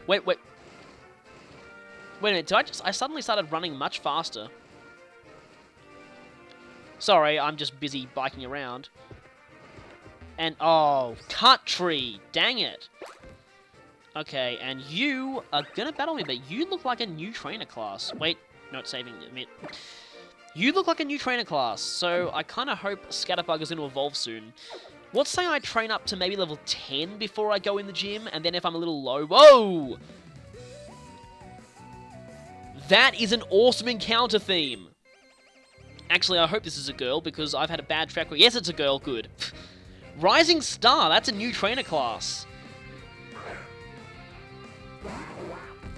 Wait. Wait a minute, I suddenly started running much faster. Sorry, I'm just busy biking around. And, oh, cut tree! Dang it! Okay, and you are gonna battle me, but you look like a new trainer class. Wait, not saving a minute. You look like a new trainer class, so I kind of hope Scatterbug is going to evolve soon. Let's say I train up to maybe level 10 before I go in the gym, and then if I'm a little low... Whoa! That is an awesome encounter theme! Actually, I hope this is a girl, because I've had a bad track record. Yes, it's a girl. Good. Rising Star, that's a new trainer class.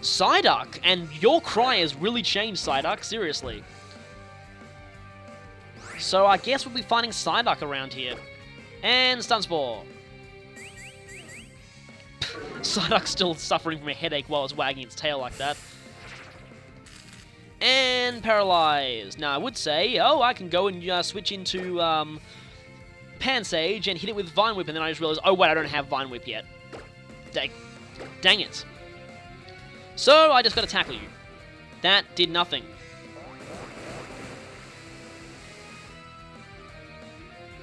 Psyduck, and your cry has really changed, Psyduck, seriously. So I guess we'll be finding Psyduck around here. And Stun Spore. Psyduck's still suffering from a headache while it's wagging its tail like that. And Paralyze. Now, I would say, oh, I can go and switch into Pansage and hit it with Vine Whip, and then I just realized, oh, wait, I don't have Vine Whip yet. Dang it. So, I just got to tackle you. That did nothing.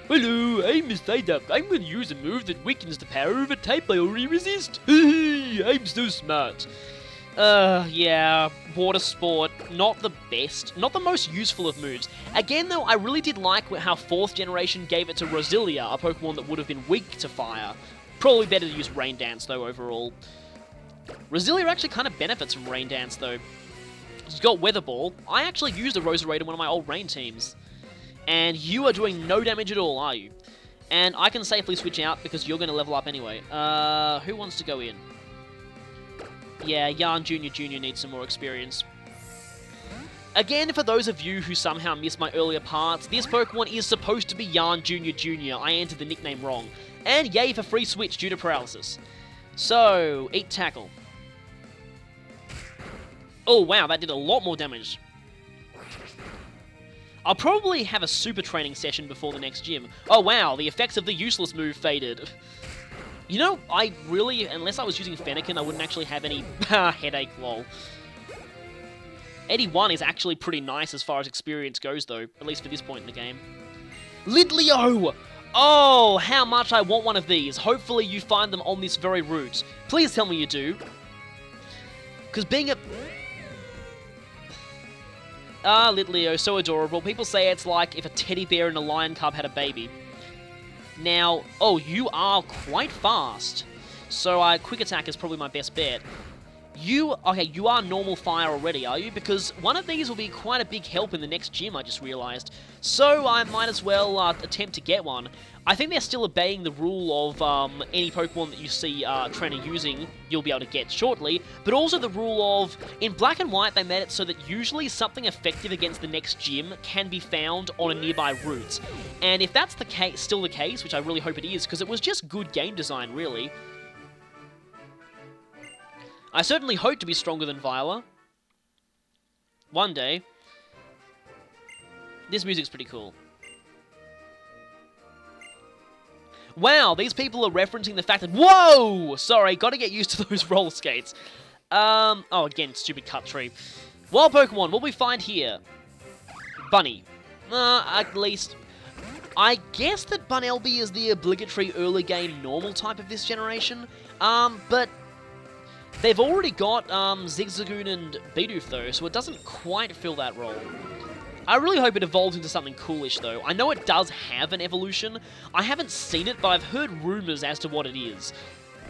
Hello, I'm Psyduck. I'm going to use a move that weakens the power of a type I already resist. I'm so smart. Yeah, Water Sport, not the best, not the most useful of moves. Again, though, I really did like how 4th generation gave it to Roselia, a Pokemon that would have been weak to fire. Probably better to use Rain Dance, though, overall. Roselia actually kind of benefits from Rain Dance, though. It's got Weather Ball. I actually used a Roserade in one of my old Rain teams. And you are doing no damage at all, are you? And I can safely switch out because you're going to level up anyway. Who wants to go in? Yeah, Yarn Jr. needs some more experience. Again, for those of you who somehow missed my earlier parts, this Pokemon is supposed to be Yarn Jr. I entered the nickname wrong. And yay for free switch due to paralysis. So, Eat Tackle. Oh wow, that did a lot more damage. I'll probably have a super training session before the next gym. Oh wow, the effects of the useless move faded. You know, I really, unless I was using Fennekin, I wouldn't actually have any headache, lol. 81 is actually pretty nice as far as experience goes, though, at least for this point in the game. Litleo! Oh, how much I want one of these. Hopefully you find them on this very route. Please tell me you do. Because being a... Ah, Litleo, so adorable. People say it's like if a teddy bear and a lion cub had a baby. Now, oh, you are quite fast. So, Quick Attack is probably my best bet. You are normal fire already, are you? Because one of these will be quite a big help in the next gym, I just realized. So, I might as well attempt to get one. I think they're still obeying the rule of any Pokemon that you see trainer using, you'll be able to get shortly. But also the rule of, in Black and White, they made it so that usually something effective against the next gym can be found on a nearby route. And if that's the case, still the case, which I really hope it is, because it was just good game design, really. I certainly hope to be stronger than Viola. One day. This music's pretty cool. Wow, these people are referencing the fact that... Whoa! Sorry, gotta get used to those roller skates. Oh, again, stupid cut tree. Wild Pokemon, what we find here? Bunny. At least... I guess that Bunnelby is the obligatory early game normal type of this generation. But... They've already got Zigzagoon and Bidoof, though, so it doesn't quite fill that role. I really hope it evolves into something coolish, though. I know it does have an evolution. I haven't seen it, but I've heard rumours as to what it is.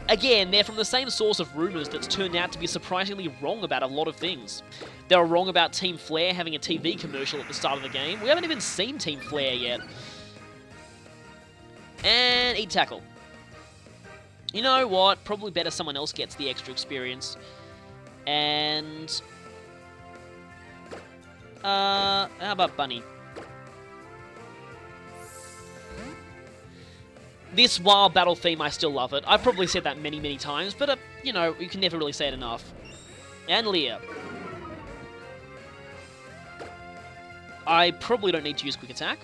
Again, they're from the same source of rumours that's turned out to be surprisingly wrong about a lot of things. They were wrong about Team Flare having a TV commercial at the start of the game. We haven't even seen Team Flare yet. And Eat Tackle. You know what? Probably better someone else gets the extra experience. And... how about Bunny? This wild battle theme, I still love it. I've probably said that many, many times, but, you know, you can never really say it enough. And Leah. I probably don't need to use Quick Attack.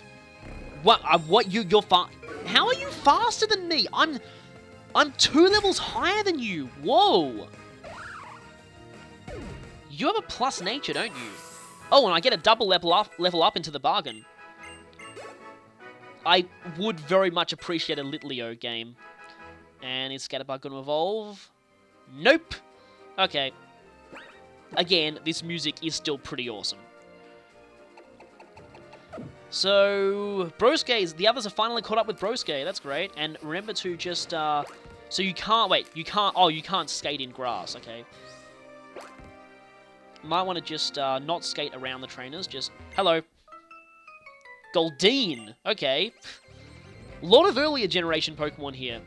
You're fast? How are you faster than me? I'm 2 levels higher than you. Whoa. You have a plus nature, don't you? Oh, and I get a double level up into the bargain. I would very much appreciate a Litleo game. And is Scatterbug going to evolve? Nope! Okay. Again, this music is still pretty awesome. So, Broske, the others are finally caught up with Broske. That's great. And remember to just, so you can't, you can't skate in grass, okay. Might want to just, not skate around the trainers, just, hello. Goldeen, okay. A lot of earlier generation Pokemon here.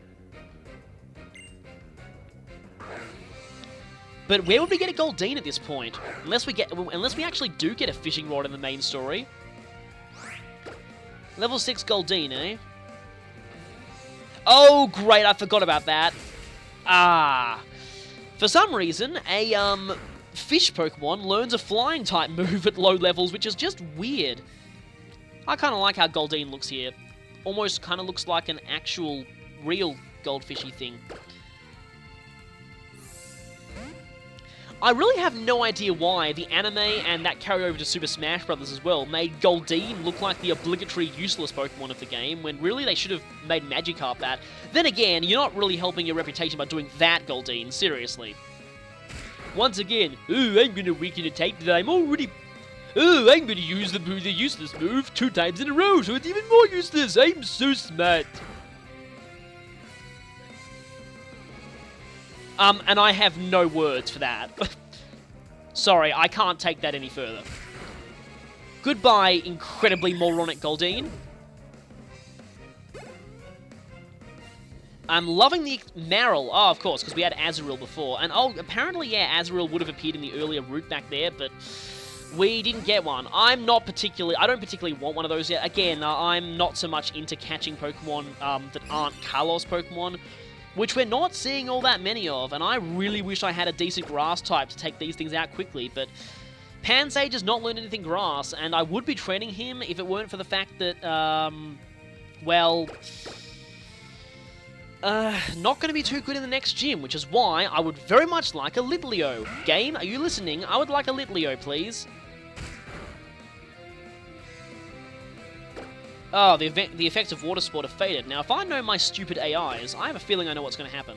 But where would we get a Goldeen at this point? Unless we actually do get a fishing rod in the main story. Level 6 Goldeen, eh? Oh, great, I forgot about that. Ah. For some reason, a, fish Pokemon learns a flying type move at low levels, which is just weird. I kind of like how Goldeen looks here. Almost kind of looks like an actual, real goldfishy thing. I really have no idea why the anime and that carry over to Super Smash Bros. As well made Goldeen look like the obligatory useless Pokemon of the game, when really they should have made Magikarp that. Then again, you're not really helping your reputation by doing that, Goldeen, seriously. Once again, oh, I'm gonna weaken a type that I'm already... Oh, I'm gonna use the useless move 2 times in a row, so it's even more useless. I'm so smart. And I have no words for that. Sorry, I can't take that any further. Goodbye, incredibly moronic Goldeen. I'm loving the Marill. Oh, of course, because we had Azurill before. And, oh, apparently, yeah, Azurill would have appeared in the earlier route back there, but we didn't get one. I don't particularly want one of those yet. Again, I'm not so much into catching Pokemon that aren't Kalos Pokemon, which we're not seeing all that many of, and I really wish I had a decent grass type to take these things out quickly, but Pansage has not learned anything grass, and I would be training him if it weren't for the fact that, well, not going to be too good in the next gym, which is why I would very much like a Litleo. Game, are you listening? I would like a Litleo, please. Oh, the effects of Water Sport have faded. Now, if I know my stupid AIs, I have a feeling I know what's going to happen.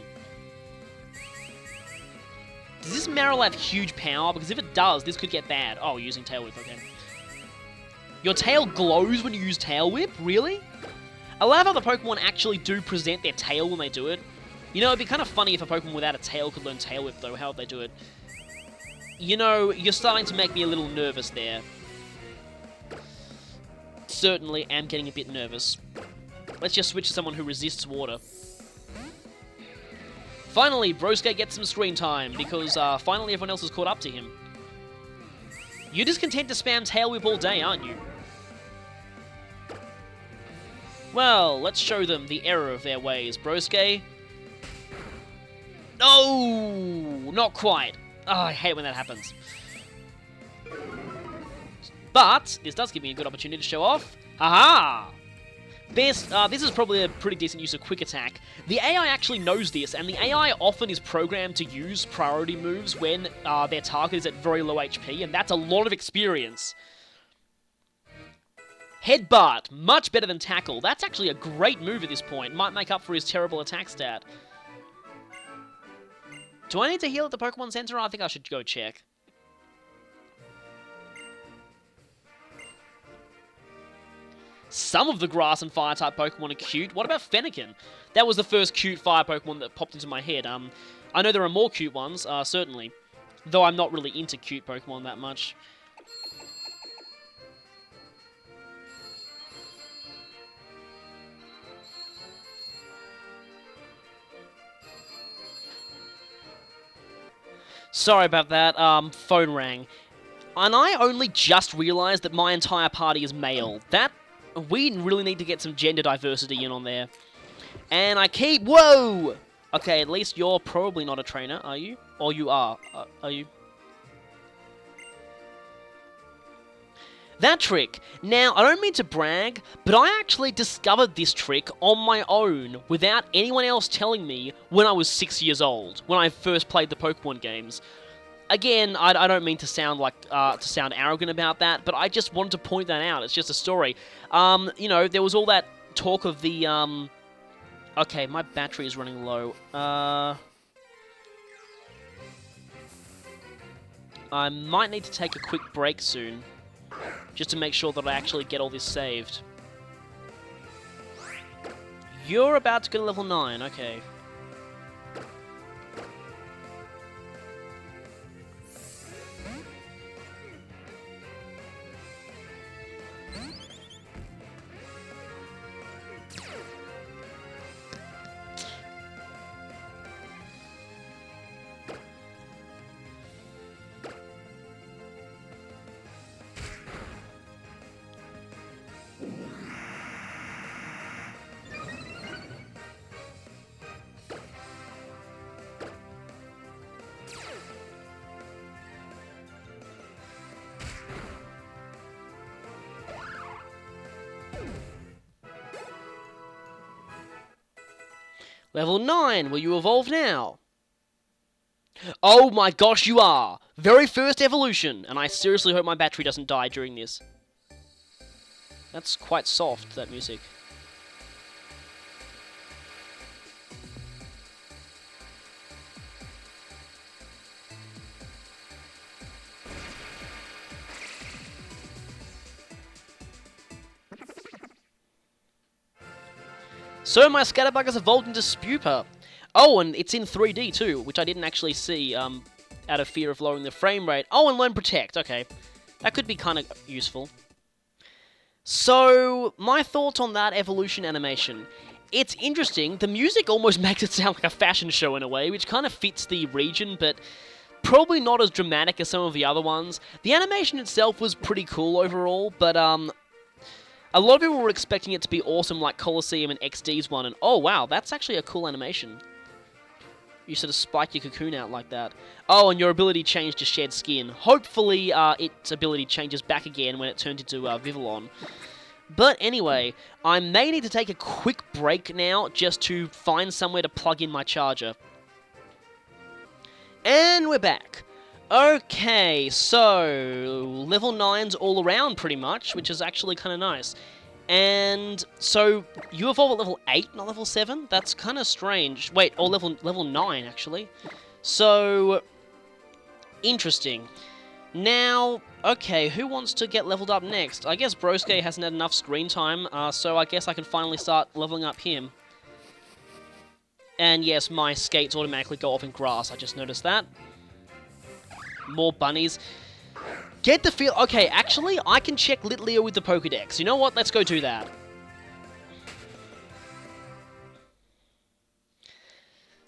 Does this Marill have huge power? Because if it does, this could get bad. Oh, using Tail Whip, okay. Your tail glows when you use Tail Whip? Really? I love how the Pokemon actually do present their tail when they do it. You know, it'd be kind of funny if a Pokemon without a tail could learn Tail Whip, though. How would they do it? You know, you're starting to make me a little nervous there. Certainly am getting a bit nervous. Let's just switch to someone who resists water. Finally, Broske gets some screen time, because finally everyone else has caught up to him. You're just content to spam Tail Whip all day, aren't you? Well, let's show them the error of their ways, Broske. No! Not quite. Oh, I hate when that happens. But this does give me a good opportunity to show off. Haha! This is probably a pretty decent use of Quick Attack. The AI actually knows this, and the AI often is programmed to use priority moves when their target is at very low HP, and that's a lot of experience. Headbutt, much better than Tackle. That's actually a great move at this point. Might make up for his terrible attack stat. Do I need to heal at the Pokemon Center? I think I should go check. Some of the grass and fire type Pokemon are cute. What about Fennekin? That was the first cute fire Pokemon that popped into my head. I know there are more cute ones, certainly. Though I'm not really into cute Pokemon that much. Sorry about that, phone rang. And I only just realised that my entire party is male. We really need to get some gender diversity in on there. And I keep... Whoa! Okay, at least you're probably not a trainer, are you? Or you are. Are you? That trick. Now, I don't mean to brag, but I actually discovered this trick on my own without anyone else telling me when I was 6 years old, when I first played the Pokemon games. Again, I don't mean to sound like arrogant about that, but I just wanted to point that out. It's just a story. You know, there was all that talk of the Okay, my battery is running low. I might need to take a quick break soon, just to make sure that I actually get all this saved. You're about to go to level 9, okay. Level 9, will you evolve now? Oh my gosh, you are! Very first evolution, and I seriously hope my battery doesn't die during this. That's quite soft, that music. So my Scatterbug has evolved into Spuper. Oh, and it's in 3D too, which I didn't actually see, out of fear of lowering the frame rate. Oh, and Learn Protect, okay. That could be kind of useful. So, my thoughts on that evolution animation. It's interesting, the music almost makes it sound like a fashion show in a way, which kind of fits the region, but probably not as dramatic as some of the other ones. The animation itself was pretty cool overall, but a lot of people were expecting it to be awesome like Colosseum and XD's one, and oh wow, that's actually a cool animation. You sort of spike your cocoon out like that. Oh, and your ability changed to Shed Skin. Hopefully, its ability changes back again when it turns into Vivillon. But anyway, I may need to take a quick break now just to find somewhere to plug in my charger. And we're back. Okay, so level 9's all around pretty much, which is actually kind of nice. And so you evolve at level 8, not level 7? That's kind of strange. Wait, or level 9 actually. So interesting. Now, okay, who wants to get leveled up next? I guess Broske hasn't had enough screen time, so I guess I can finally start leveling up him. And yes, my skates automatically go off in grass, I just noticed that. More bunnies. Get the feel... Okay, actually, I can check Litleo with the Pokedex. You know what? Let's go do that.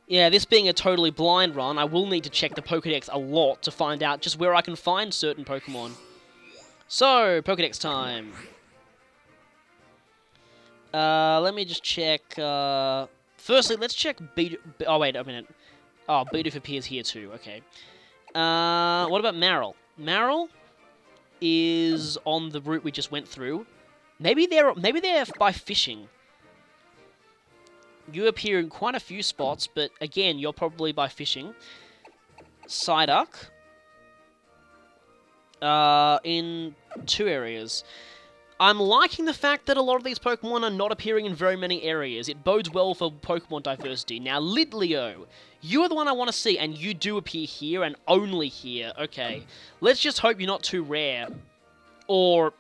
Yeah, this being a totally blind run, I will need to check the Pokedex a lot to find out just where I can find certain Pokemon. So, Pokedex time. Let me just check... Firstly, let's check Bidoof... Oh, wait a minute. Oh, Bidoof appears here too. Okay. What about Marill? Marill is on the route we just went through. Maybe they're by fishing. You appear in quite a few spots, but again, you're probably by fishing. Psyduck. In 2 areas. I'm liking the fact that a lot of these Pokemon are not appearing in very many areas. It bodes well for Pokemon diversity. Now, Litleo, you are the one I want to see, and you do appear here and only here. Okay, let's just hope you're not too rare. Or,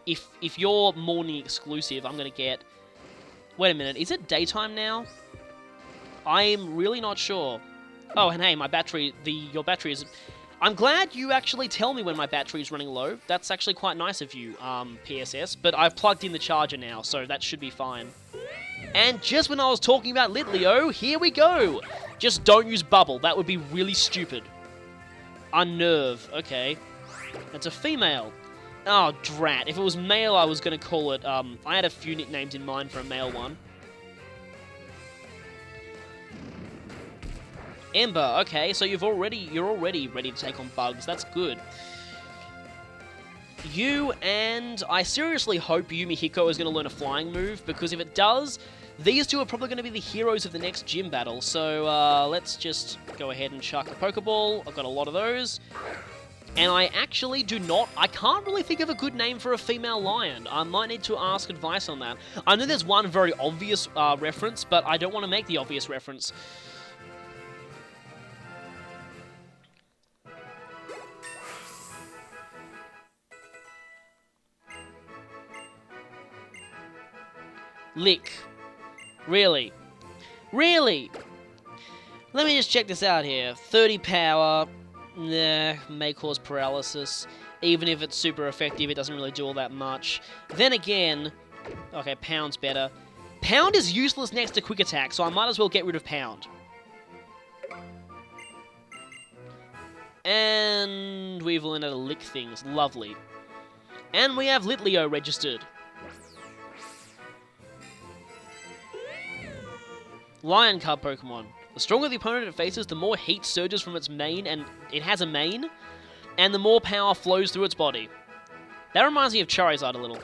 if you're morning exclusive, I'm going to get... Wait a minute, is it daytime now? I'm really not sure. Oh, and hey, my battery, your battery is... I'm glad you actually tell me when my battery is running low. That's actually quite nice of you, PSS. But I've plugged in the charger now, so that should be fine. And just when I was talking about Litleo, here we go! Just don't use Bubble. That would be really stupid. Unnerve. Okay. That's a female. Oh, drat. If it was male, I was going to call it... I had a few nicknames in mind for a male one. Ember, okay, so you're already ready to take on bugs. That's good. I seriously hope Yumihiko is going to learn a flying move, because if it does, These two are probably going to be the heroes of the next gym battle, so let's just go ahead and chuck a Pokeball. I've got a lot of those. And I actually I can't really think of a good name for a female lion. I might need to ask advice on that. I know there's one very obvious reference, but I don't want to make the obvious reference. Lick. Really? Really? Let me just check this out here. 30 power. Nah, may cause paralysis. Even if it's super effective, it doesn't really do all that much. Then again... Okay, Pound's better. Pound is useless next to Quick Attack, so I might as well get rid of Pound. And we've learned how to lick things. Lovely. And we have Litleo registered. Lion Cub Pokemon. The stronger the opponent it faces, the more heat surges from its mane, and it has a mane, and the more power flows through its body. That reminds me of Charizard a little.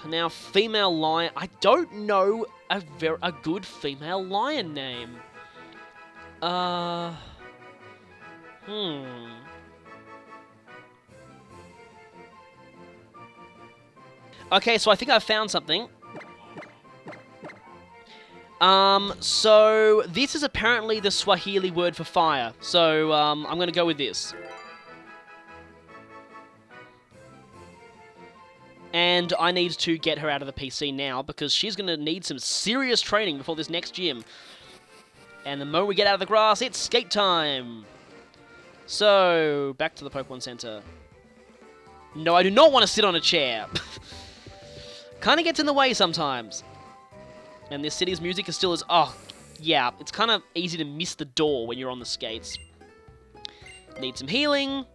Now, female lion. I don't know a good female lion name. Okay, so I think I've found something. So this is apparently the Swahili word for fire. So, I'm gonna go with this. And I need to get her out of the PC now, because she's gonna need some serious training before this next gym. And the moment we get out of the grass, it's skate time! So, back to the Pokemon Center. No, I do not want to sit on a chair. Kinda gets in the way sometimes. And this city's music is still as... Oh, yeah, it's kind of easy to miss the door when you're on the skates. Need some healing.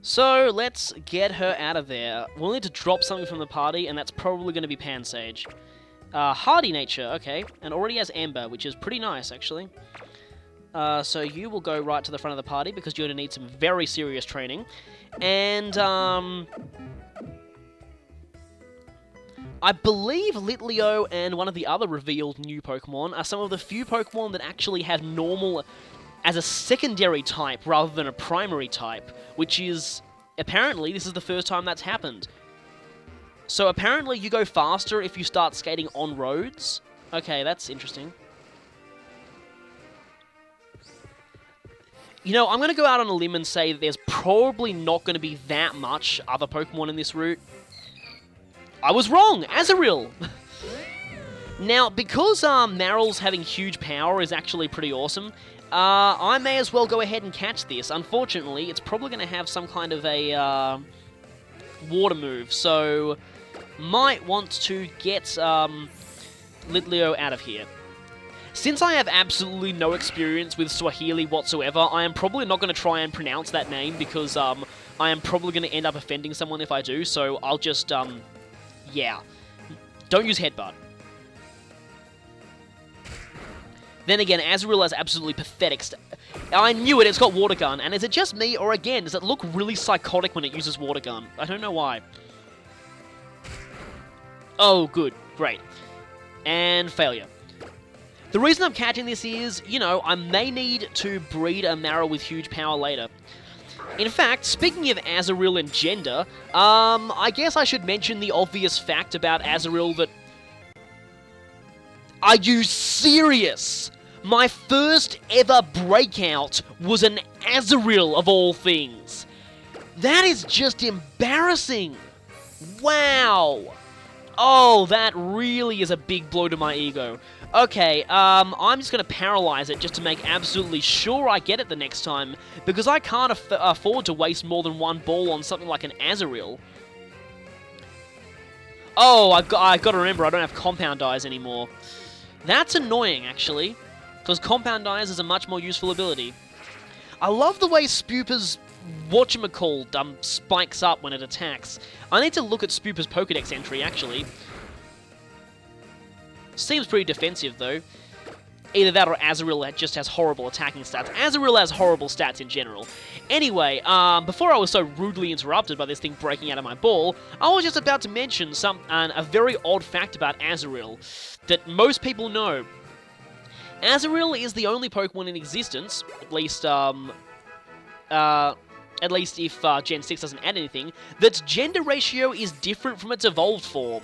So, let's get her out of there. We'll need to drop something from the party, and that's probably going to be Pansage. Hardy nature, okay, and already has Ember, which is pretty nice, actually. So you will go right to the front of the party, because you're going to need some very serious training. And, I believe Litleo and one of the other revealed new Pokemon are some of the few Pokemon that actually have normal as a secondary type rather than a primary type, which is, apparently, this is the first time that's happened. So apparently you go faster if you start skating on roads. Okay, that's interesting. You know, I'm going to go out on a limb and say that there's probably not going to be that much other Pokemon in this route. I was wrong! Azurill! Now, because Maryl's having huge power is actually pretty awesome, I may as well go ahead and catch this. Unfortunately, it's probably going to have some kind of a water move, so might want to get Litleo out of here. Since I have absolutely no experience with Swahili whatsoever, I am probably not going to try and pronounce that name, because I am probably going to end up offending someone if I do, so I'll just, yeah. Don't use Headbutt. Then again, Azurill has absolutely pathetic I knew it, it's got Water Gun, and is it just me, or again, does it look really psychotic when it uses Water Gun? I don't know why. Oh, good. Great. And failure. The reason I'm catching this is, you know, I may need to breed a Marill with huge power later. In fact, speaking of Azurill and gender, I guess I should mention the obvious fact about Azurill that... Are you serious? My first ever breakout was an Azurill of all things. That is just embarrassing. Wow. Oh, that really is a big blow to my ego. Okay, I'm just going to paralyze it just to make absolutely sure I get it the next time, because I can't afford to waste more than one ball on something like an Azurill. Oh, I've got to remember I don't have Compound Eyes anymore. That's annoying, actually, because Compound Eyes is a much more useful ability. I love the way Spooper's whatchamacallit spikes up when it attacks. I need to look at Spooper's Pokedex entry, actually. Seems pretty defensive, though. Either that or Azurill just has horrible attacking stats. Azurill has horrible stats in general. Anyway, before I was so rudely interrupted by this thing breaking out of my ball, I was just about to mention a very odd fact about Azurill that most people know. Azurill is the only Pokemon in existence, at least if Gen 6 doesn't add anything, that's gender ratio is different from its evolved form.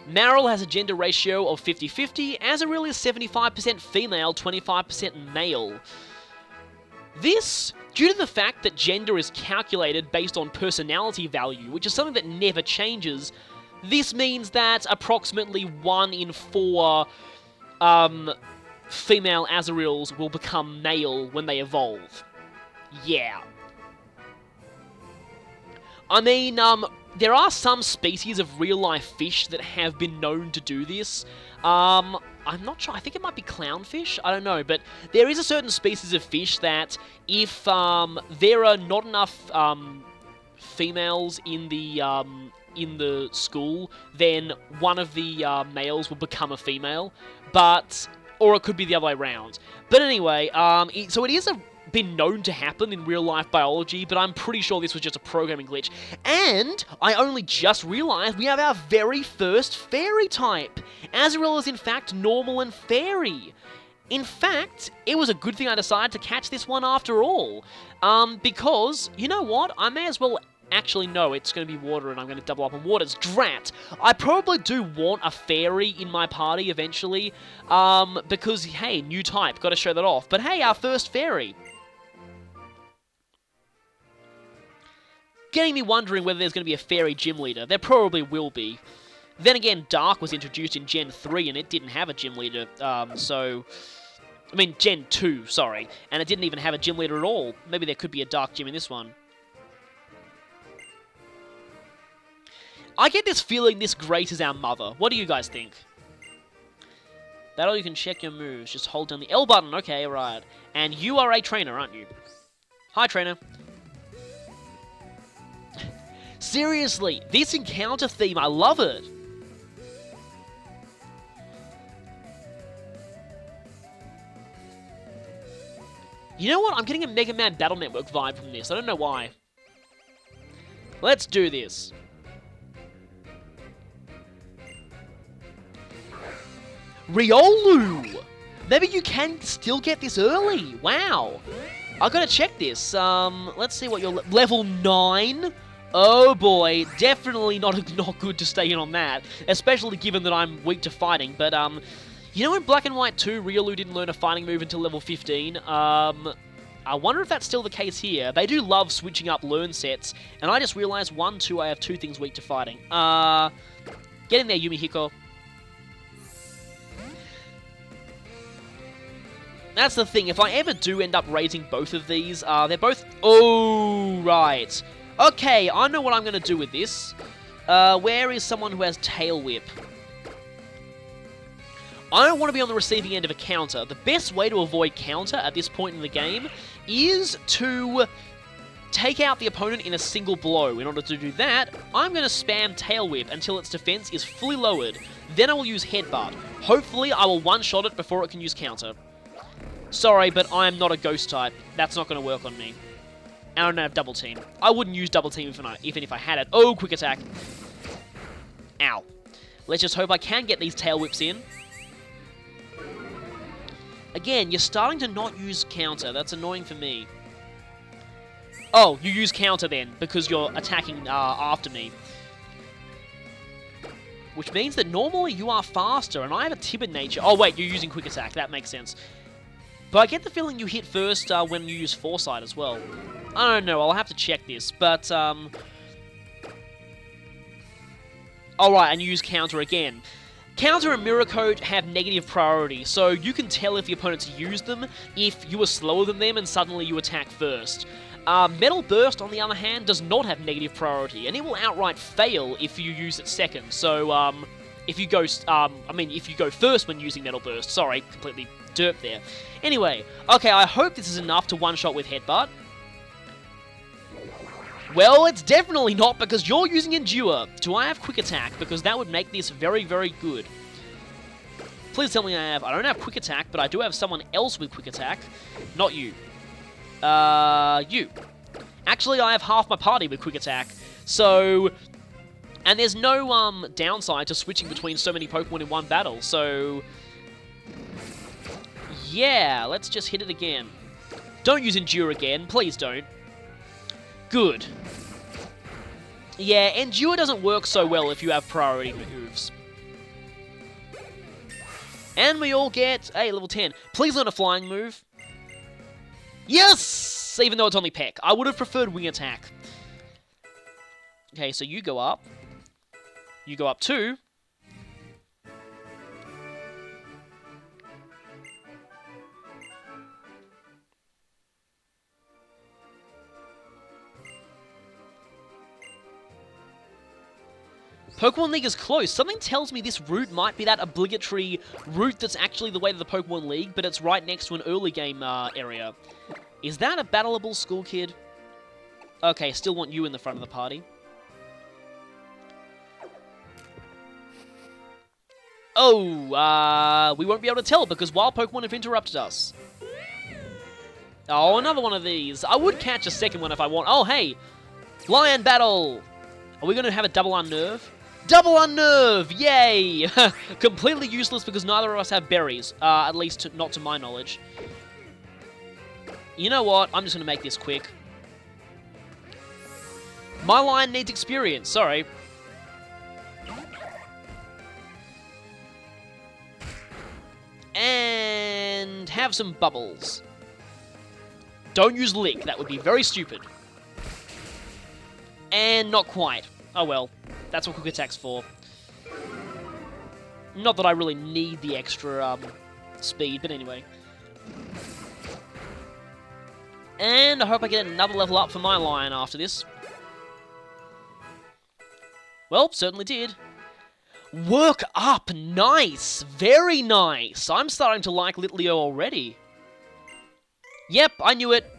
Marill has a gender ratio of 50-50, Azurill is 75% female, 25% male. This, due to the fact that gender is calculated based on personality value, which is something that never changes, this means that approximately 1 in 4 female Azurills will become male when they evolve. Yeah. I mean, there are some species of real-life fish that have been known to do this. I'm not sure. I think it might be clownfish. I don't know. But there is a certain species of fish that if there are not enough females in the school, then one of the males will become a female. Or it could be the other way around. But anyway, so it is been known to happen in real-life biology, but I'm pretty sure this was just a programming glitch. And I only just realized we have our very first fairy type. Azurill is in fact normal and fairy. In fact, it was a good thing I decided to catch this one after all. Because, you know what? I may as well... Actually, no, it's going to be water, and I'm going to double up on waters. Drat! I probably do want a fairy in my party eventually, because, hey, new type, got to show that off. But hey, our first fairy. Getting me wondering whether there's going to be a fairy gym leader. There probably will be. Then again, Dark was introduced in Gen 3, and it didn't have a gym leader, so... I mean, Gen 2, sorry. And it didn't even have a gym leader at all. Maybe there could be a Dark gym in this one. I get this feeling this Great is our mother. What do you guys think? Battle, you can check your moves. Just hold down the L button. Okay, right. And you are a trainer, aren't you? Hi, trainer. Seriously, this encounter theme, I love it. You know what? I'm getting a Mega Man Battle Network vibe from this. I don't know why. Let's do this. Riolu! Maybe you can still get this early. Wow. I gotta check this. Let's see what you're... Level 9? Oh boy. Definitely not good to stay in on that. Especially given that I'm weak to fighting. But, you know in Black and White 2, Riolu didn't learn a fighting move until level 15? I wonder if that's still the case here. They do love switching up learn sets. And I just realized, 1, 2, I have 2 things weak to fighting. Get in there, Yumihiko. That's the thing, if I ever do end up raising both of these, they're both... Oh, right. Okay, I know what I'm going to do with this. Where is someone who has Tail Whip? I don't want to be on the receiving end of a counter. The best way to avoid counter at this point in the game is to take out the opponent in a single blow. In order to do that, I'm going to spam Tail Whip until its defense is fully lowered. Then I will use Headbutt. Hopefully, I will one-shot it before it can use counter. Sorry, but I am not a ghost type. That's not going to work on me. And I don't have double team. I wouldn't use double team even if I had it. Oh, quick attack. Ow. Let's just hope I can get these tail whips in. Again, you're starting to not use counter. That's annoying for me. Oh, you use counter then, because you're attacking after me. Which means that normally you are faster, and I have a timid nature. Oh, wait, you're using quick attack. That makes sense. But I get the feeling you hit first when you use Foresight as well. I don't know, I'll have to check this, but, Alright, and you use Counter again. Counter and Mirror Coat have negative priority, so you can tell if the opponents used them if you were slower than them and suddenly you attack first. Metal Burst, on the other hand, does not have negative priority, and it will outright fail if you use it second, so, if you go, if you go first when using Metal Burst. Sorry, completely derp there. Anyway, okay, I hope this is enough to one-shot with Headbutt. Well, it's definitely not, because you're using Endure. Do I have Quick Attack? Because that would make this very, very good. Please tell me I have... I don't have quick attack, but I do have someone else with quick attack. Not you. You. Actually, I have half my party with quick attack. So... And there's no downside to switching between so many Pokemon in one battle, so... Yeah, let's just hit it again. Don't use Endure again, please don't. Good. Yeah, Endure doesn't work so well if you have priority moves. And we all get, hey, level 10. Please learn a flying move. Yes! Even though it's only Peck. I would have preferred Wing Attack. Okay, so you go up. You go up 2. Pokemon League is close. Something tells me this route might be that obligatory route that's actually the way to the Pokemon League, but it's right next to an early game area. Is that a battleable school kid? Okay, still want you in the front of the party. Oh, we won't be able to tell because wild Pokemon have interrupted us. Oh, another one of these. I would catch a second one if I want. Oh, hey! Lion Battle! Are we going to have a double Unnerve? Double Unnerve! Yay! Completely useless because neither of us have berries. At least not to my knowledge. You know what? I'm just going to make this quick. My lion needs experience. Sorry. And have some bubbles. Don't use Lick. That would be very stupid. And not quite. Oh well. That's what Quick Attack's for. Not that I really need the extra speed, but anyway. And I hope I get another level up for my lion after this. Well, certainly did. Work up! Nice! Very nice! I'm starting to like Litleo already. Yep, I knew it.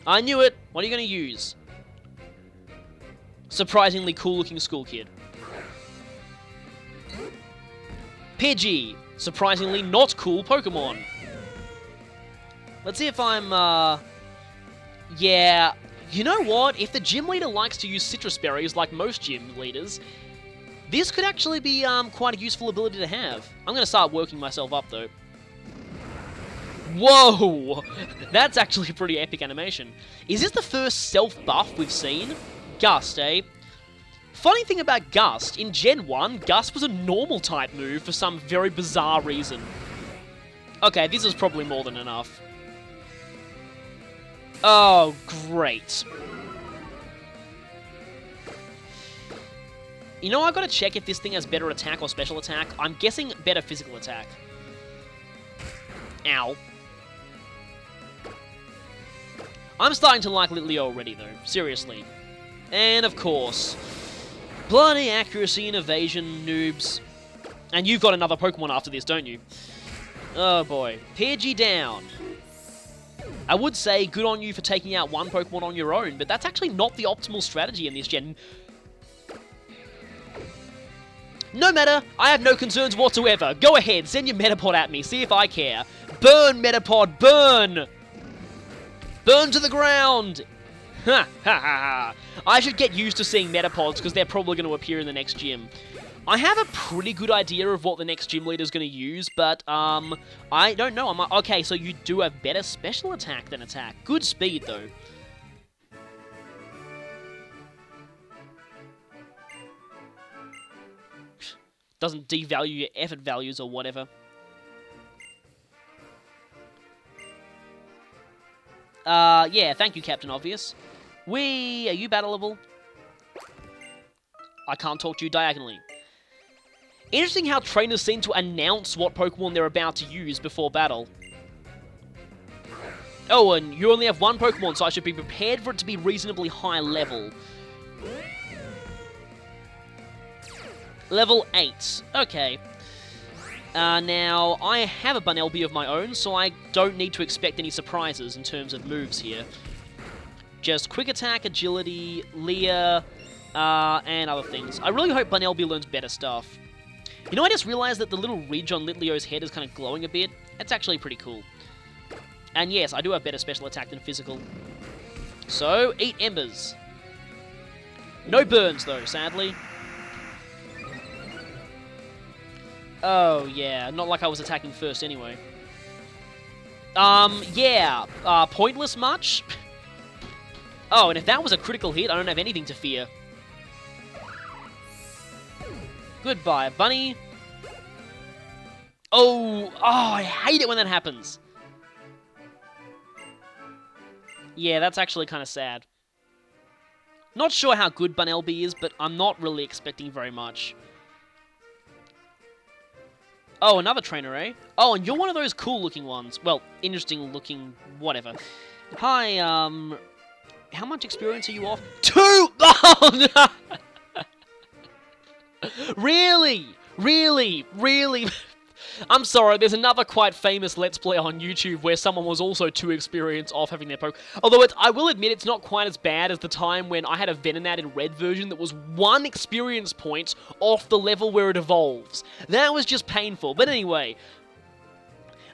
I knew it. What are you going to use? Surprisingly cool-looking school kid. Pidgey. Surprisingly not cool Pokemon. Let's see if I'm, Yeah, you know what? If the gym leader likes to use citrus berries like most gym leaders, this could actually be quite a useful ability to have. I'm going to start working myself up, though. Whoa! That's actually a pretty epic animation. Is this the first self-buff we've seen? Gust, eh? Funny thing about Gust, in Gen 1, Gust was a normal type move for some very bizarre reason. Okay, this is probably more than enough. Oh, great. You know, I've got to check if this thing has better attack or special attack. I'm guessing better physical attack. Ow. I'm starting to like Litleo already, though. Seriously. And, of course, bloody accuracy and evasion, noobs. And you've got another Pokemon after this, don't you? Oh, boy. Pidgey down. I would say good on you for taking out one Pokemon on your own, but that's actually not the optimal strategy in this gen. No matter, I have no concerns whatsoever. Go ahead, send your Metapod at me, see if I care. Burn, Metapod, burn! Burn to the ground! Ha ha ha! I should get used to seeing Metapods because they're probably going to appear in the next gym. I have a pretty good idea of what the next gym leader is going to use, but I don't know. Okay, so you do have better special attack than attack. Good speed, though. Doesn't devalue your effort values or whatever. Yeah, thank you, Captain Obvious. Are you battleable? I can't talk to you diagonally. Interesting how trainers seem to announce what Pokemon they're about to use before battle. Oh, and you only have one Pokemon, so I should be prepared for it to be reasonably high level. Level 8. Okay. Now, I have a Bunnelby of my own, so I don't need to expect any surprises in terms of moves here. Just Quick Attack, Agility, Leer, and other things. I really hope Bunnelby learns better stuff. You know, I just realized that the little ridge on Litleo's head is kind of glowing a bit. That's actually pretty cool. And yes, I do have better special attack than physical. So, eat embers. No burns, though, sadly. Oh, yeah. Not like I was attacking first anyway. Yeah. Pointless much? Oh, and if that was a critical hit, I don't have anything to fear. Goodbye, bunny. Oh, I hate it when that happens. Yeah, that's actually kind of sad. Not sure how good Bunelby is, but I'm not really expecting very much. Oh, another trainer, eh? Oh, and you're one of those cool-looking ones. Well, interesting-looking whatever. Hi, how much experience are you off? 2! Oh, no! Really? Really? Really? I'm sorry, there's another quite famous Let's Play on YouTube where someone was also 2 experience off having their poke. Although I will admit it's not quite as bad as the time when I had a Venonat in red version that was 1 experience point off the level where it evolves. That was just painful. But anyway,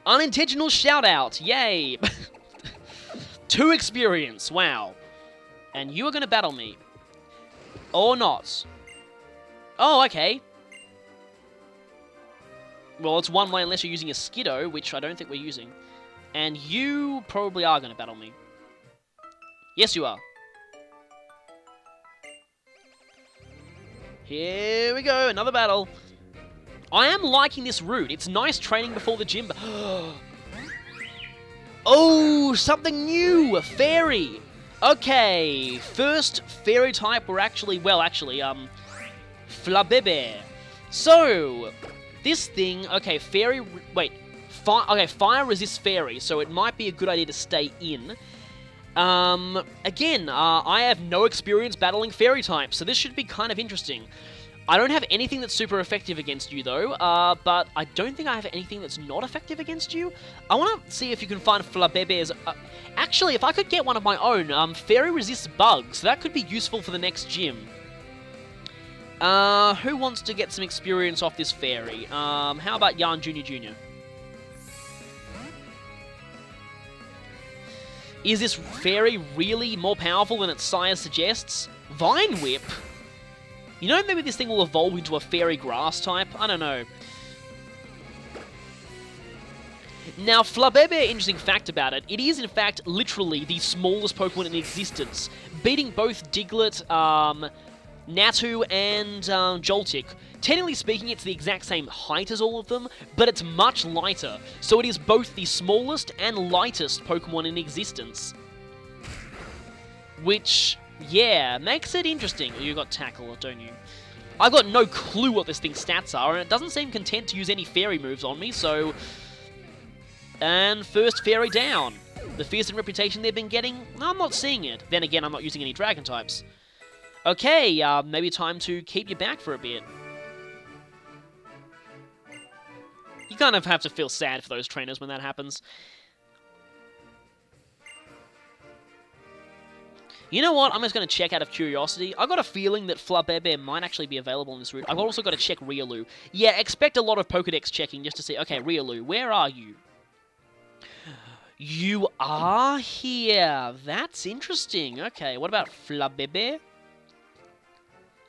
unintentional shout-out, yay! 2 experience, wow. And you are going to battle me. Or not. Oh, okay. Well, it's one way unless you're using a Skiddo, which I don't think we're using. And you probably are going to battle me. Yes, you are. Here we go, another battle. I am liking this route. It's nice training before the gym. Oh, something new! A fairy! Okay, first fairy type were actually, Flabebe. So, this thing, okay, fairy, fire resists fairy, so it might be a good idea to stay in. Again, I have no experience battling fairy types, so this should be kind of interesting. I don't have anything that's super effective against you, though, but I don't think I have anything that's not effective against you. I want to see if you can find Flabebe's... actually, if I could get one of my own, fairy resists bugs, so that could be useful for the next gym. Who wants to get some experience off this fairy? How about Yarn Jr. Is this fairy really more powerful than its sire suggests? Vine Whip? You know, maybe this thing will evolve into a fairy grass type? I don't know. Now, Flabebe, interesting fact about it, it is in fact literally the smallest Pokemon in existence, beating both Diglett, Natu, and Joltik. Technically speaking, it's the exact same height as all of them, but it's much lighter, so it is both the smallest and lightest Pokemon in existence. Which, yeah, makes it interesting. You got Tackle, don't you? I've got no clue what this thing's stats are, and it doesn't seem content to use any fairy moves on me, so... And first fairy down. The fearsome reputation they've been getting? I'm not seeing it. Then again, I'm not using any dragon types. Okay, maybe time to keep you back for a bit. You kind of have to feel sad for those trainers when that happens. You know what? I'm just going to check out of curiosity. I got a feeling that Flabebe might actually be available in this route. I've also got to check Riolu. Yeah, expect a lot of Pokedex checking just to see. Okay, Riolu, where are you? You are here. That's interesting. Okay, what about Flabebe?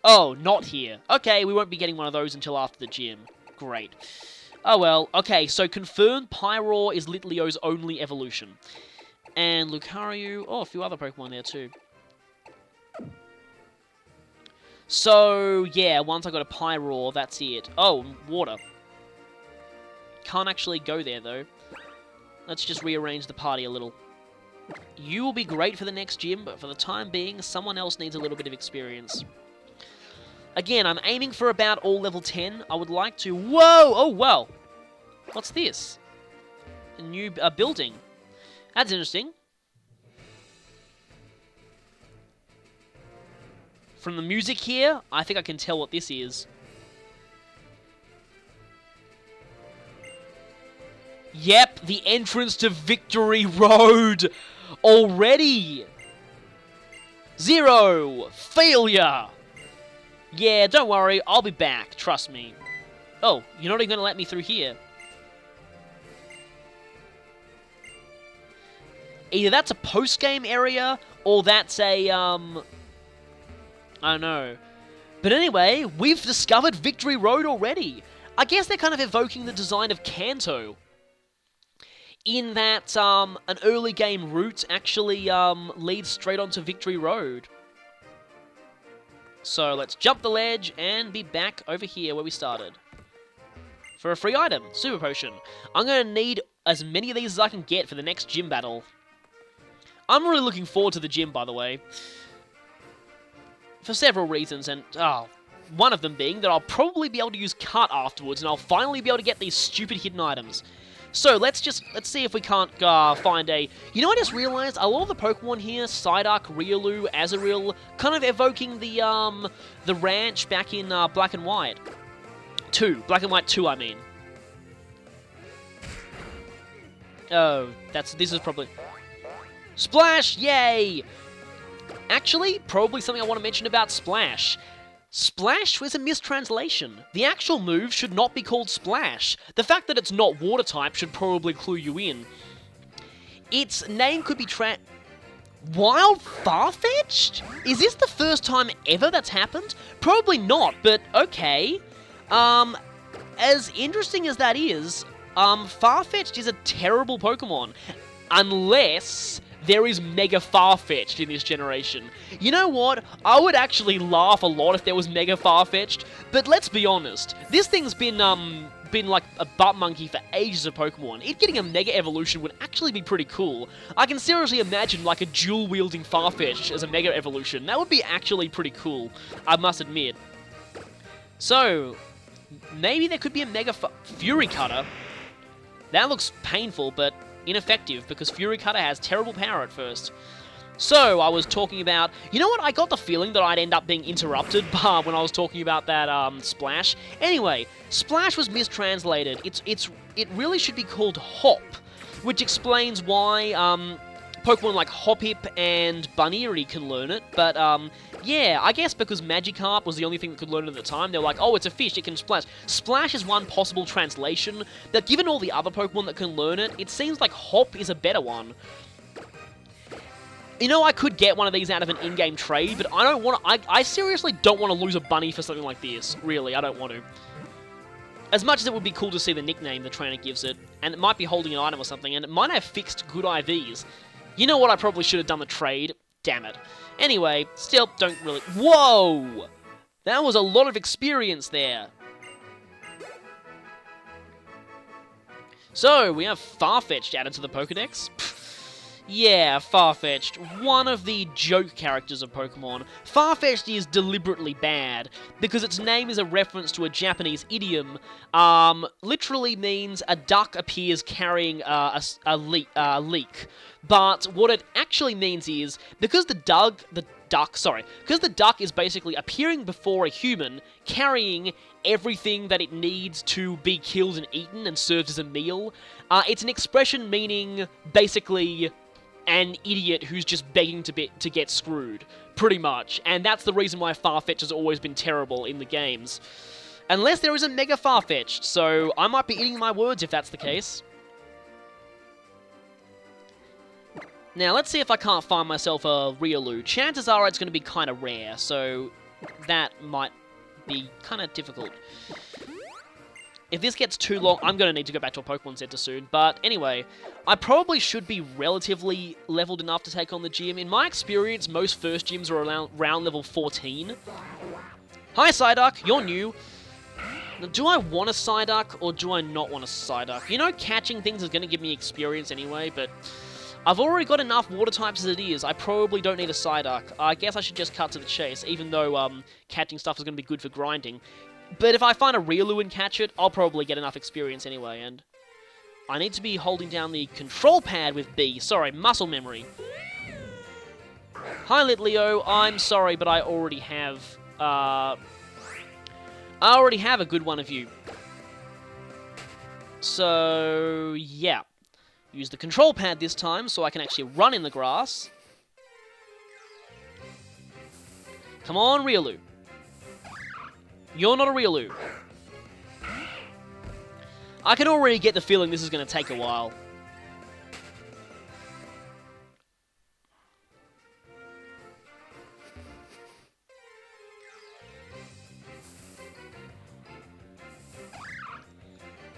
Oh, not here. Okay, we won't be getting one of those until after the gym. Great. Oh well, okay, so confirmed Pyroar is Litleo's only evolution. And Lucario, oh, a few other Pokemon there too. So, yeah, once I got a Pyroar, that's it. Oh, water. Can't actually go there, though. Let's just rearrange the party a little. You will be great for the next gym, but for the time being, someone else needs a little bit of experience. Again, I'm aiming for about all level 10. I would like to... Whoa! Oh, wow! What's this? A new building. That's interesting. From the music here, I think I can tell what this is. Yep, the entrance to Victory Road! Already! 0! Failure! Yeah, don't worry, I'll be back, trust me. Oh, you're not even going to let me through here. Either that's a post-game area, or that's a, I don't know. But anyway, we've discovered Victory Road already. I guess they're kind of evoking the design of Kanto, in that an early game route actually leads straight onto Victory Road. So let's jump the ledge and be back over here where we started. For a free item, Super Potion. I'm going to need as many of these as I can get for the next gym battle. I'm really looking forward to the gym, by the way. For several reasons, and one of them being that I'll probably be able to use Cut afterwards, and I'll finally be able to get these stupid hidden items. So let's see if we can't find a... You know, I just realized a lot of the Pokemon here, Psyduck, Riolu, Azurill, kind of evoking the ranch back in Black and White. Black and White 2, I mean. Oh, this is probably... Splash! Yay! Actually, probably something I want to mention about Splash. Splash was a mistranslation. The actual move should not be called Splash. The fact that it's not water type should probably clue you in. Its name could be Wild Farfetch'd? Is this the first time ever that's happened? Probably not, but okay. As interesting as that is, Farfetch'd is a terrible Pokemon. Unless there is Mega Farfetch'd in this generation. You know what? I would actually laugh a lot if there was Mega Farfetch'd, but let's be honest. This thing's been like a butt monkey for ages of Pokemon. It getting a Mega Evolution would actually be pretty cool. I can seriously imagine like a dual-wielding Farfetch'd as a Mega Evolution. That would be actually pretty cool, I must admit. So, maybe there could be a Mega Fury Cutter. That looks painful, but ineffective, because Fury Cutter has terrible power at first. So, I was talking about... You know what? I got the feeling that I'd end up being interrupted when I was talking about that Splash. Anyway, Splash was mistranslated. It really should be called Hop, which explains why Pokemon like Hoppip and Buneary can learn it, but yeah, I guess because Magikarp was the only thing that could learn it at the time, they're like, oh, it's a fish, it can splash. Splash is one possible translation, but given all the other Pokemon that can learn it, it seems like Hop is a better one. You know, I could get one of these out of an in-game trade, but I don't want to... I seriously don't want to lose a bunny for something like this. Really, I don't want to. As much as it would be cool to see the nickname the trainer gives it, and it might be holding an item or something, and it might have fixed good IVs. You know what? I probably should have done the trade. Damn it. Anyway, still don't really... Whoa! That was a lot of experience there. So, we have Farfetch'd added to the Pokedex. Yeah, Farfetch'd, one of the joke characters of Pokemon. Farfetch'd is deliberately bad, because its name is a reference to a Japanese idiom, literally means a duck appears carrying a leak. But what it actually means is, because the duck is basically appearing before a human, carrying everything that it needs to be killed and eaten and served as a meal, it's an expression meaning, basically, an idiot who's just begging to get screwed, pretty much. And that's the reason why Farfetch'd has always been terrible in the games. Unless there is a Mega Farfetch'd, so I might be eating my words if that's the case. Now, let's see if I can't find myself a Riolu. Chances are it's going to be kind of rare, so that might be kind of difficult. If this gets too long, I'm going to need to go back to a Pokemon Center soon. But anyway, I probably should be relatively leveled enough to take on the gym. In my experience, most first gyms are around level 14. Hi, Psyduck. You're new. Now, do I want a Psyduck or do I not want a Psyduck? You know, catching things is going to give me experience anyway, but I've already got enough water types as it is. I probably don't need a Psyduck. I guess I should just cut to the chase, even though catching stuff is going to be good for grinding. But if I find a Riolu and catch it, I'll probably get enough experience anyway, and I need to be holding down the control pad with B. Sorry, muscle memory. Hi, Litleo. I'm sorry, but I already have a good one of you. So, yeah. Use the control pad this time so I can actually run in the grass. Come on, Riolu. You're not a Riolu. I can already get the feeling this is going to take a while.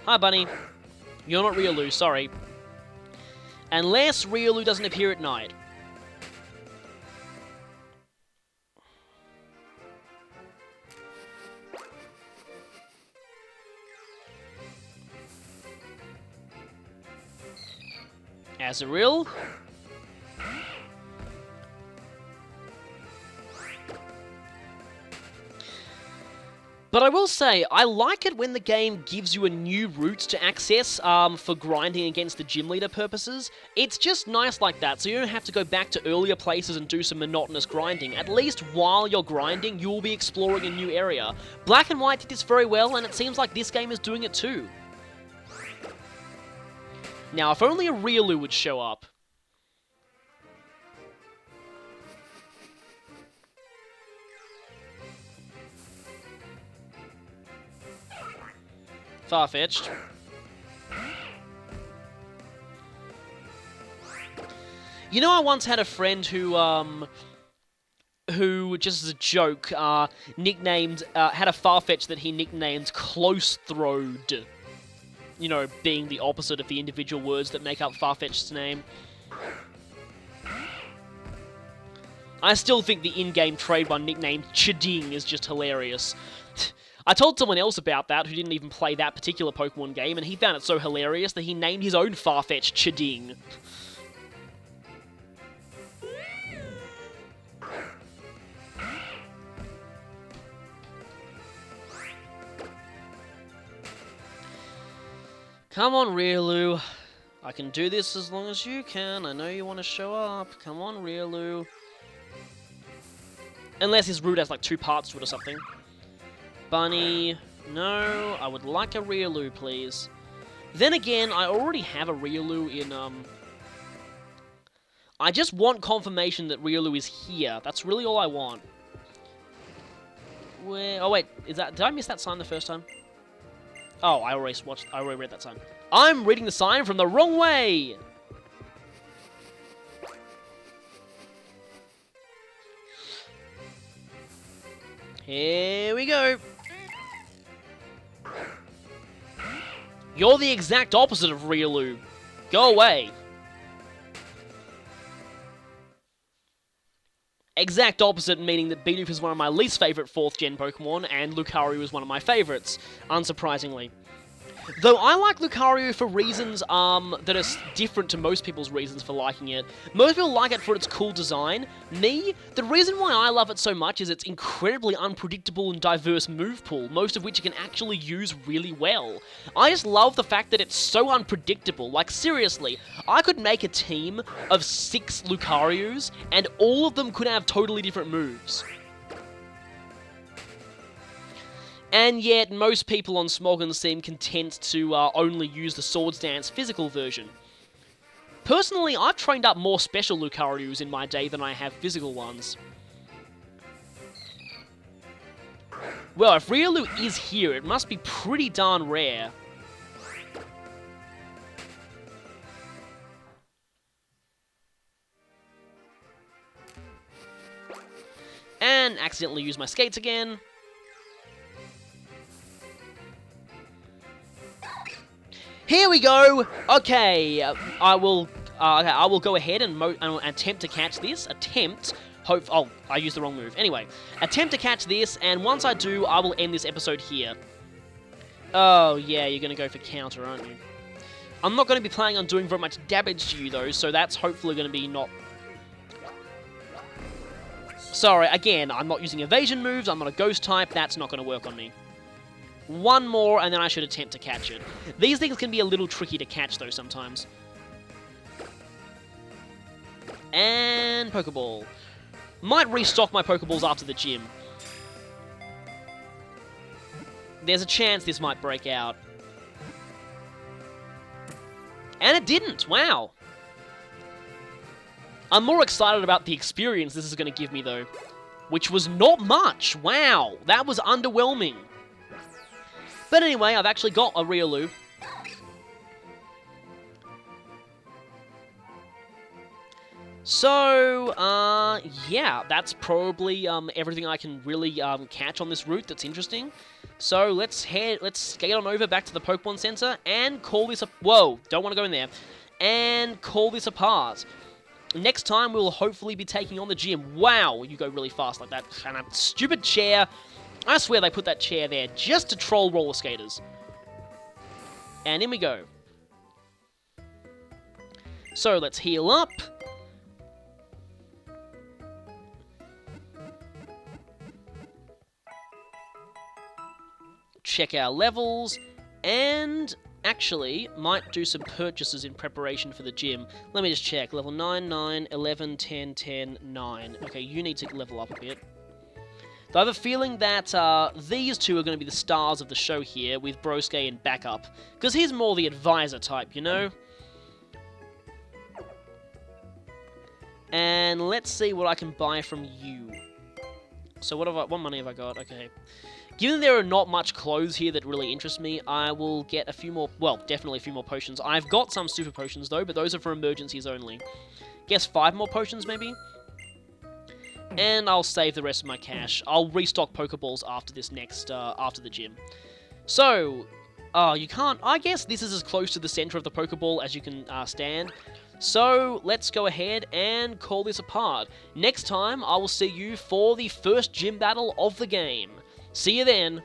Hi, Bunny. You're not Riolu, sorry. Unless Riolu doesn't appear at night. Azurill. But I will say, I like it when the game gives you a new route to access for grinding against the gym leader purposes. It's just nice like that, so you don't have to go back to earlier places and do some monotonous grinding. At least while you're grinding, you will be exploring a new area. Black and White did this very well, and it seems like this game is doing it too. Now, if only a Riolu would show up. Far-fetched. You know, I once had a friend who just as a joke, nicknamed, had a Farfetch that he nicknamed Close Throwed. You know, being the opposite of the individual words that make up Farfetched's name. I still think the in-game trade one nicknamed Chiding is just hilarious. I told someone else about that who didn't even play that particular Pokemon game, and he found it so hilarious that he named his own Farfetch Chiding. Come on, Riolu. I can do this as long as you can. I know you want to show up. Come on, Riolu. Unless his route has like 2 parts to it or something. Bunny. No, I would like a Riolu, please. Then again, I already have a Riolu in, I just want confirmation that Riolu is here. That's really all I want. Where... Oh, wait. Did I miss that sign the first time? Oh, I already read that sign. I'm reading the sign from the wrong way! Here we go. You're the exact opposite of Riolu. Go away. Exact opposite meaning that Bidoof is one of my least favourite 4th gen Pokemon, and Lucario is one of my favourites, unsurprisingly. Though I like Lucario for reasons that are different to most people's reasons for liking it. Most people like it for its cool design. Me, the reason why I love it so much is its incredibly unpredictable and diverse move pool, most of which it can actually use really well. I just love the fact that it's so unpredictable. Like, seriously, I could make a team of 6 Lucarios, and all of them could have totally different moves. And yet, most people on Smogon seem content to only use the Swords Dance physical version. Personally, I've trained up more special Lucarios in my day than I have physical ones. Well, if Riolu is here, it must be pretty darn rare. And accidentally use my skates again. Here we go! Okay, I will go ahead and attempt to catch this. Oh, I used the wrong move. Anyway, attempt to catch this, and once I do, I will end this episode here. Oh, yeah, you're going to go for counter, aren't you? I'm not going to be planning on doing very much damage to you, though, so that's hopefully going to be not... Sorry, again, I'm not using evasion moves, I'm not a ghost type, that's not going to work on me. One more, and then I should attempt to catch it. These things can be a little tricky to catch, though, sometimes. And Pokeball. Might restock my Pokeballs after the gym. There's a chance this might break out. And it didn't! Wow! I'm more excited about the experience this is going to give me, though. Which was not much! Wow! That was underwhelming. But anyway, I've actually got a Riolu. So, yeah, that's probably everything I can really catch on this route that's interesting. So let's skate on over back to the Pokemon Center and call this whoa, don't want to go in there. And call this apart. Next time we will hopefully be taking on the gym. Wow, you go really fast like that. And a stupid chair. I swear they put that chair there just to troll roller skaters. And in we go. So let's heal up. Check our levels, and actually might do some purchases in preparation for the gym. Let me just check. Level 9, 9, 11, 10, 10, 9. Okay, you need to level up a bit. I have a feeling that these two are going to be the stars of the show here, with Broske in backup. Because he's more the advisor type, you know? And let's see what I can buy from you. So what money have I got? Okay. Given there are not much clothes here that really interest me, I will get a few more, well, definitely a few more potions. I've got some super potions though, but those are for emergencies only. Guess 5 more potions maybe? And I'll save the rest of my cash. I'll restock Pokeballs after this next, after the gym. So, you can't, I guess this is as close to the center of the Pokeball as you can stand. So, let's go ahead and call this apart. Next time, I will see you for the first gym battle of the game. See you then.